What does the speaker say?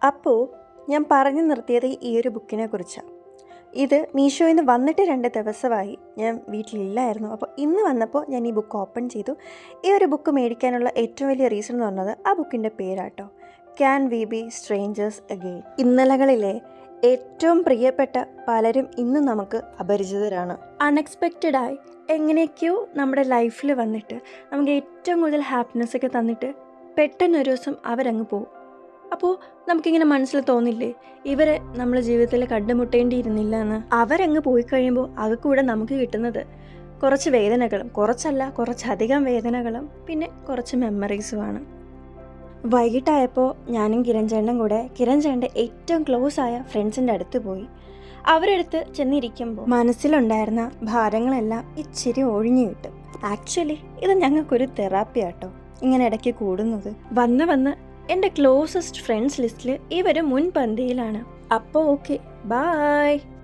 അപ്പോൾ ഞാൻ പറഞ്ഞു നിർത്തിയത് ഈ ഒരു ബുക്കിനെ കുറിച്ചാണ്. ഇത് മീഷോയിൽ നിന്ന് വന്നിട്ട് 2 ദിവസമായി. ഞാൻ വീട്ടിലില്ലായിരുന്നു. അപ്പോൾ ഇന്ന് വന്നപ്പോൾ ഞാൻ ഈ ബുക്ക് ഓപ്പൺ ചെയ്തു. ഈ ഒരു ബുക്ക് മേടിക്കാനുള്ള ഏറ്റവും വലിയ റീസൺ എന്ന് പറഞ്ഞത് ആ ബുക്കിൻ്റെ പേരാട്ടോ, can we be strangers again. ഇന്നലകളിലെ ഏറ്റവും പ്രിയപ്പെട്ട പലരും ഇന്ന് നമുക്ക് അപരിചിതരാണ്. അൺഎക്സ്പെക്റ്റഡായി എങ്ങനെയൊക്കെയോ നമ്മുടെ ലൈഫിൽ വന്നിട്ട് നമുക്ക് ഏറ്റവും കൂടുതൽ ഹാപ്പിനെസ്സൊക്കെ തന്നിട്ട് പെട്ടെന്നൊരു ദിവസം അവരങ്ങ് പോകും. അപ്പോൾ നമുക്കിങ്ങനെ മനസ്സിൽ തോന്നില്ലേ, ഇവരെ നമ്മൾ ജീവിതത്തിൽ കണ്ടുമുട്ടേണ്ടിയിരുന്നില്ല എന്ന്. അവരങ്ങ് പോയി കഴിയുമ്പോൾ കൂടെ നമുക്ക് കിട്ടുന്നത് കുറച്ച് വേദനകളും, കുറച്ചധികം വേദനകളും, പിന്നെ കുറച്ച് മെമ്മറീസുമാണ്. വൈകിട്ടായപ്പോൾ ഞാനും കിരൺചേട്ടനും കൂടെ കിരൺചേട്ടൻ്റെ ഏറ്റവും ക്ലോസ് ആയ ഫ്രണ്ട്സിൻ്റെ അടുത്ത് പോയി. അവരടുത്ത് ചെന്നിരിക്കുമ്പോൾ മനസ്സിലുണ്ടായിരുന്ന ഭാരങ്ങളെല്ലാം ഇച്ചിരി ഒഴിഞ്ഞു കിട്ടും. ആക്ച്വലി ഇത് ഞങ്ങൾക്കൊരു തെറാപ്പി ആട്ടോ, ഇങ്ങനെ ഇടയ്ക്ക് കൂടുന്നത്. വന്ന് എൻ്റെ ക്ലോസസ്റ്റ് ഫ്രണ്ട്സ് ലിസ്റ്റിൽ ഇവർ മുൻപന്തിയിലാണ്. അപ്പോൾ ഓക്കെ, ബായ്.